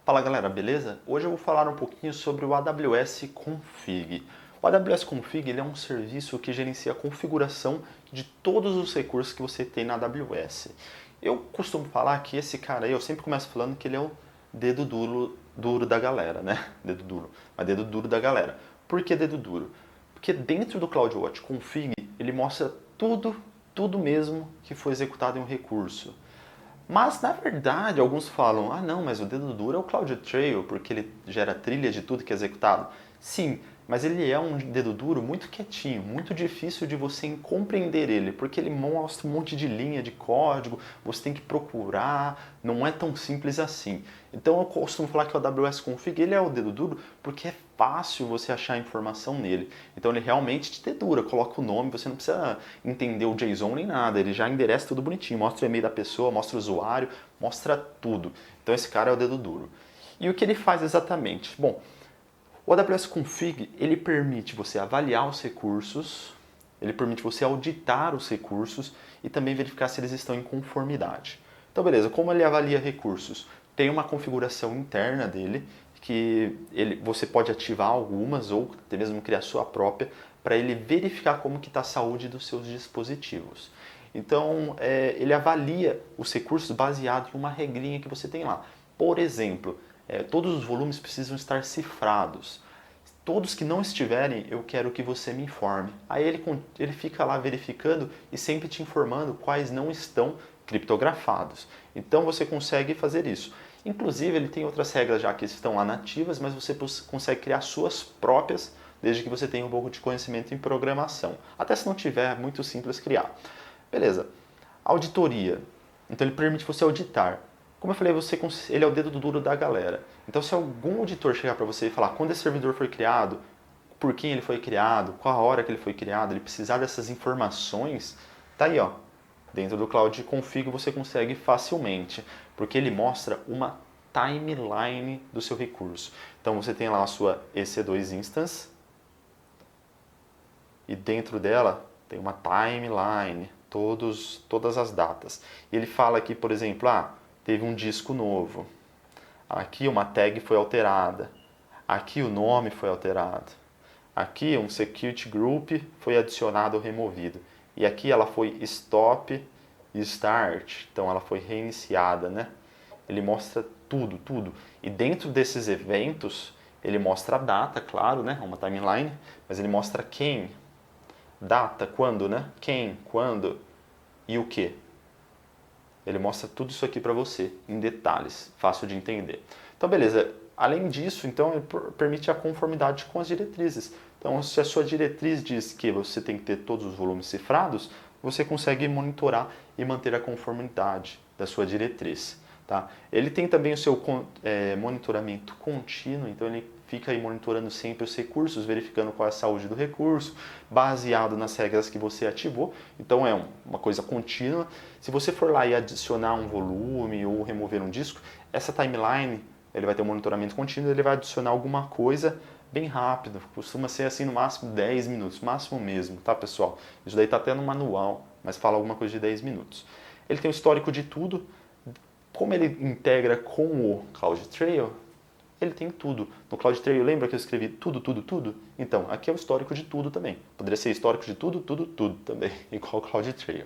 Fala galera, beleza? Hoje eu vou falar um pouquinho sobre o AWS Config. O AWS Config ele é um serviço que gerencia a configuração de todos os recursos que você tem na AWS. Eu costumo falar que esse cara aí, eu sempre começo falando que ele é o dedo duro da galera, né? Dedo duro, mas dedo duro da galera. Por que dedo duro? Porque dentro do CloudWatch Config ele mostra tudo mesmo que foi executado em um recurso. Mas, na verdade, alguns falam, ah não, mas o dedo duro é o CloudTrail, porque ele gera trilha de tudo que é executado. Sim, mas ele é um dedo duro muito quietinho, muito difícil de você compreender ele, porque ele mostra um monte de linha de código, você tem que procurar, não é tão simples assim. Então eu costumo falar que o AWS Config ele é o dedo duro porque é fácil você achar informação nele. Então ele realmente te dedura, coloca o nome, você não precisa entender o JSON nem nada, ele já endereça tudo bonitinho, mostra o e-mail da pessoa, mostra o usuário, mostra tudo. Então esse cara é o dedo duro. E o que ele faz exatamente? Bom, o AWS Config ele permite você avaliar os recursos, ele permite você auditar os recursos e também verificar se eles estão em conformidade. Então beleza, como ele avalia recursos? Tem uma configuração interna dele que você pode ativar algumas ou até mesmo criar sua própria para ele verificar como que está a saúde dos seus dispositivos. Então ele avalia os recursos baseado em uma regrinha que você tem lá. Por exemplo, todos os volumes precisam estar cifrados. Todos que não estiverem, eu quero que você me informe. Aí ele fica lá verificando e sempre te informando quais não estão criptografados. Então você consegue fazer isso. Inclusive ele tem outras regras já que estão lá nativas, mas você consegue criar suas próprias, desde que você tenha um pouco de conhecimento em programação. Até se não tiver, é muito simples criar. Beleza. Auditoria. Então ele permite você auditar. Como eu falei, ele é o dedo duro da galera. Então se algum auditor chegar para você e falar quando esse servidor foi criado, por quem ele foi criado, qual a hora que ele foi criado, ele precisar dessas informações, tá aí, ó. Dentro do Cloud Config você consegue facilmente, porque ele mostra uma timeline do seu recurso. Então você tem lá a sua EC2 instance e dentro dela tem uma timeline, todas as datas. E ele fala aqui, por exemplo, teve um disco novo. Aqui uma tag foi alterada. Aqui o nome foi alterado. Aqui um security group foi adicionado ou removido. E aqui ela foi stop e start. Então ela foi reiniciada, né? Ele mostra tudo. E dentro desses eventos, ele mostra a data, claro, né? Uma timeline. Mas ele mostra quem, data, quando, né? Quem, quando e o que. Ele mostra tudo isso aqui para você, em detalhes, fácil de entender. Então, beleza. Além disso, então, ele permite a conformidade com as diretrizes. Então, se a sua diretriz diz que você tem que ter todos os volumes cifrados, você consegue monitorar e manter a conformidade da sua diretriz. Tá? Ele tem também o seu monitoramento contínuo, então ele fica aí monitorando sempre os recursos, verificando qual é a saúde do recurso, baseado nas regras que você ativou. Então é uma coisa contínua. Se você for lá e adicionar um volume ou remover um disco, essa timeline ele vai ter um monitoramento contínuo, ele vai adicionar alguma coisa bem rápido, costuma ser assim no máximo 10 minutos, máximo mesmo, tá pessoal? Isso daí tá até no manual, mas fala alguma coisa de 10 minutos. Ele tem o histórico de tudo. Como ele integra com o CloudTrail, ele tem tudo. No CloudTrail, lembra que eu escrevi tudo? Então, aqui é o histórico de tudo também. Poderia ser histórico de tudo também, igual o CloudTrail.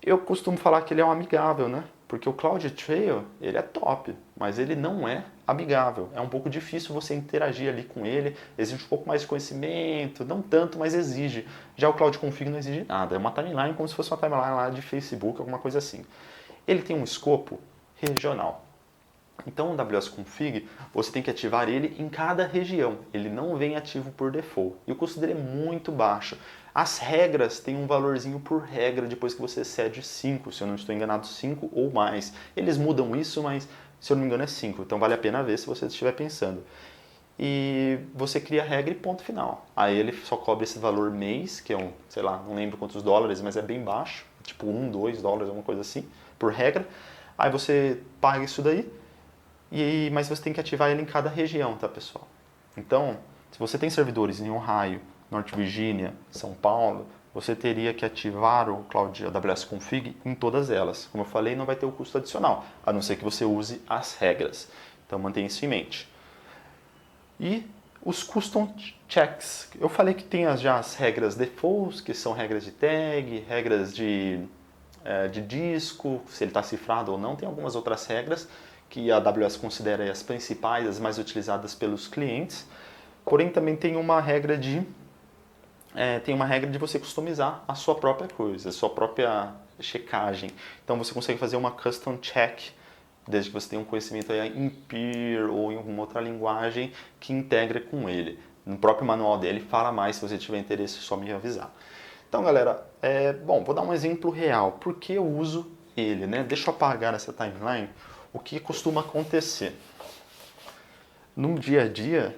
Eu costumo falar que ele é um amigável, né? Porque o CloudTrail, ele é top, mas ele não é amigável. É um pouco difícil você interagir ali com ele, exige um pouco mais de conhecimento, não tanto, mas exige. Já o Cloud Config não exige nada, é uma timeline como se fosse uma timeline lá de Facebook, alguma coisa assim. Ele tem um escopo regional. Então o AWS Config, você tem que ativar ele em cada região. Ele não vem ativo por default. E o custo dele é muito baixo. As regras têm um valorzinho por regra depois que você excede 5, se eu não estou enganado, 5 ou mais. Eles mudam isso, mas se eu não me engano é 5. Então vale a pena ver se você estiver pensando. E você cria a regra e ponto final. Aí ele só cobra esse valor mês, que é sei lá, não lembro quantos dólares, mas é bem baixo. Tipo $2, alguma coisa assim, por regra. Aí você paga isso daí. Mas você tem que ativar ele em cada região, tá pessoal? Então, se você tem servidores em Ohio, Norte Virgínia, São Paulo, você teria que ativar o Cloud AWS Config em todas elas. Como eu falei, não vai ter o custo adicional, a não ser que você use as regras. Então mantenha isso em mente. E os custom checks. Eu falei que tem já as regras defaults, que são regras de tag, regras de disco, se ele está cifrado ou não. Tem algumas outras regras que a AWS considera as principais, as mais utilizadas pelos clientes. Porém, também tem uma regra de você customizar a sua própria coisa, a sua própria checagem. Então você consegue fazer uma custom check, desde que você tenha um conhecimento em Peer ou em alguma outra linguagem que integre com ele. No próprio manual dele fala mais, se você tiver interesse, é só me avisar. Então, galera, vou dar um exemplo real. Por que eu uso ele, né? Deixa eu apagar essa timeline. O que costuma acontecer? No dia a dia,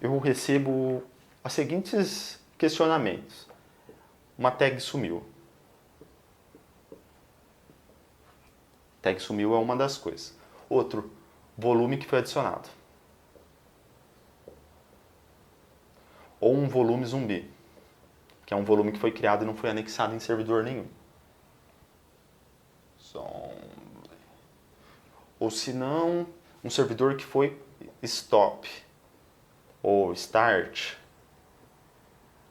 eu recebo os seguintes questionamentos. Uma tag sumiu. Tag sumiu é uma das coisas. Outro, volume que foi adicionado. Ou um volume zumbi, que é um volume que foi criado e não foi anexado em servidor nenhum. Ou se não, um servidor que foi stop, ou start,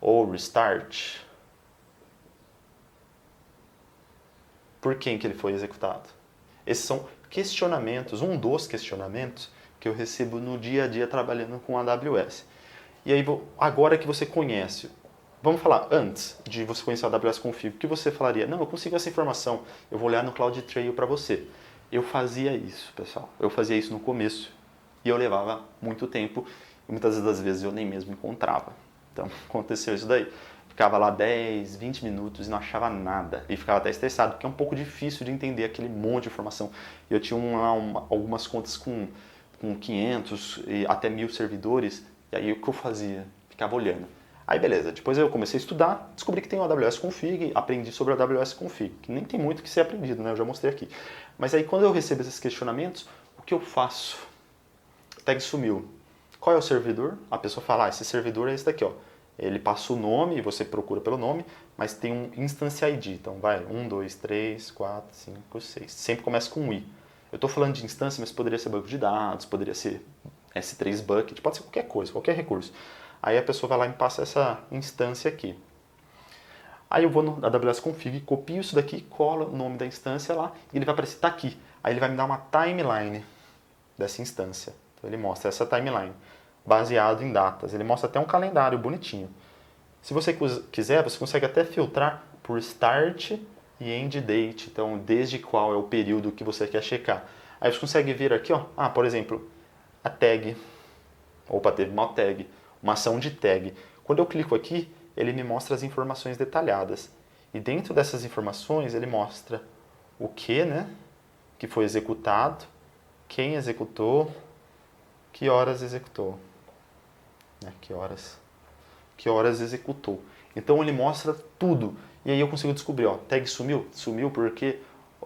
ou restart. Por quem que ele foi executado? Esses são questionamentos, um dos questionamentos que eu recebo no dia a dia trabalhando com a AWS. E aí, agora que você conhece, vamos falar antes de você conhecer a AWS Config, o que você falaria? Não, eu consigo essa informação, eu vou olhar no CloudTrail para você. Eu fazia isso, pessoal. Eu fazia isso no começo e eu levava muito tempo e muitas das vezes eu nem mesmo encontrava. Então, aconteceu isso daí. Ficava lá 10, 20 minutos e não achava nada. E ficava até estressado, porque é um pouco difícil de entender aquele monte de informação. E eu tinha algumas contas com 500 e até 1000 servidores. E aí o que eu fazia? Ficava olhando. Aí beleza, depois eu comecei a estudar, descobri que tem o AWS Config, aprendi sobre o AWS Config, que nem tem muito que ser aprendido, né? Eu já mostrei aqui. Mas aí quando eu recebo esses questionamentos, o que eu faço? Tag sumiu. Qual é o servidor? A pessoa fala, esse servidor é esse daqui, ó. Ele passa o nome e você procura pelo nome, mas tem um Instance ID. Então vai 1, 2, 3, 4, 5, 6. Sempre começa com um I. Eu estou falando de instância, mas poderia ser banco de dados, poderia ser S3 bucket, pode ser qualquer coisa, qualquer recurso. Aí a pessoa vai lá e me passa essa instância aqui. Aí eu vou no AWS Config, copio isso daqui, colo o nome da instância lá e ele vai aparecer, tá aqui. Aí ele vai me dar uma timeline dessa instância. Então ele mostra essa timeline baseado em datas. Ele mostra até um calendário bonitinho. Se você quiser, você consegue até filtrar por start e end date. Então, desde qual é o período que você quer checar. Aí você consegue ver aqui, ó, por exemplo, a tag. Opa, teve uma tag. Uma ação de tag. Quando eu clico aqui, ele me mostra as informações detalhadas. E dentro dessas informações, ele mostra o que, né, que foi executado, quem executou, que horas executou. Que horas executou. Então ele mostra tudo. E aí eu consigo descobrir, ó, tag sumiu? Sumiu porque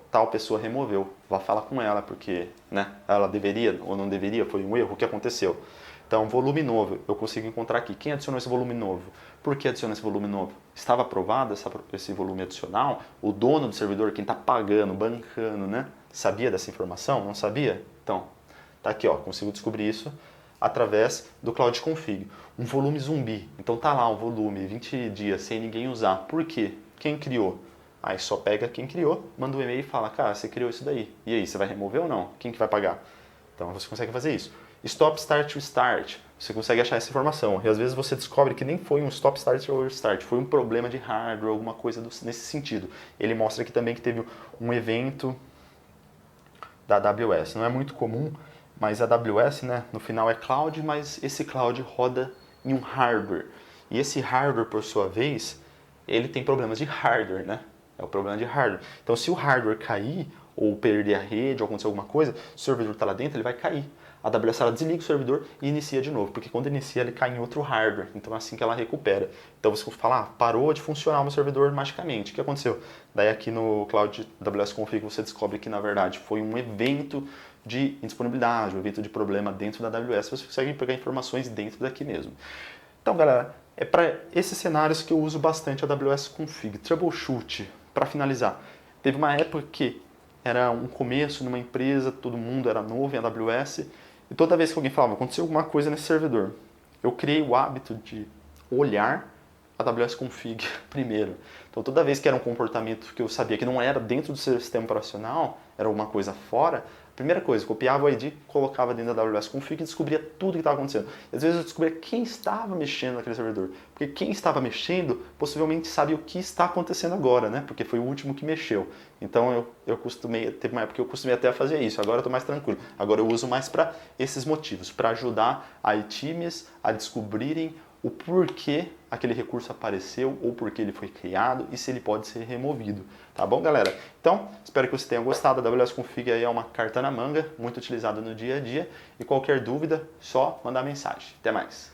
tal pessoa removeu. Vá falar com ela, porque, né, ela deveria ou não deveria, foi um erro, o que aconteceu? Então, volume novo, eu consigo encontrar aqui. Quem adicionou esse volume novo? Por que adicionou esse volume novo? Estava aprovado esse volume adicional? O dono do servidor, quem está pagando, bancando, né? Sabia dessa informação? Não sabia? Então, tá aqui, ó, consigo descobrir isso através do Cloud Config. Um volume zumbi. Então tá lá um volume, 20 dias, sem ninguém usar. Por quê? Quem criou? Aí só pega quem criou, manda um e-mail e fala, cara, você criou isso daí. E aí, você vai remover ou não? Quem que vai pagar? Então você consegue fazer isso. Stop, Start, Restart. Você consegue achar essa informação. E às vezes você descobre que nem foi um Stop, Start ou Restart. Foi um problema de hardware, alguma coisa nesse sentido. Ele mostra aqui também que teve um evento da AWS. Não é muito comum, mas a AWS, né, no final é cloud, mas esse cloud roda em um hardware. E esse hardware, por sua vez, ele tem problemas de hardware, né? É o problema de hardware. Então, se o hardware cair, ou perder a rede, ou acontecer alguma coisa, o servidor está lá dentro, ele vai cair. A AWS ela desliga o servidor e inicia de novo, porque quando inicia ele cai em outro hardware, então é assim que ela recupera. Então você fala, parou de funcionar o meu servidor magicamente, o que aconteceu? Daí aqui no Cloud AWS Config você descobre que na verdade foi um evento de indisponibilidade, um evento de problema dentro da AWS, você consegue pegar informações dentro daqui mesmo. Então galera, é para esses cenários que eu uso bastante a AWS Config. Troubleshoot, para finalizar, teve uma época que era um começo numa empresa, todo mundo era novo em AWS, e toda vez que alguém falava, aconteceu alguma coisa nesse servidor, eu criei o hábito de olhar AWS Config primeiro. Então toda vez que era um comportamento que eu sabia que não era dentro do sistema operacional, era alguma coisa fora, a primeira coisa, copiava o ID, colocava dentro da AWS Config e descobria tudo o que estava acontecendo. E às vezes eu descobria quem estava mexendo naquele servidor. Porque quem estava mexendo possivelmente sabe o que está acontecendo agora, né? Porque foi o último que mexeu. Então eu costumei, teve uma época que eu costumei até fazer isso, agora eu estou mais tranquilo. Agora eu uso mais para esses motivos, para ajudar times a descobrirem o porquê aquele recurso apareceu ou porquê ele foi criado e se ele pode ser removido. Tá bom, galera? Então, espero que você tenha gostado. A AWS Config aí é uma carta na manga, muito utilizada no dia a dia. E qualquer dúvida, só mandar mensagem. Até mais!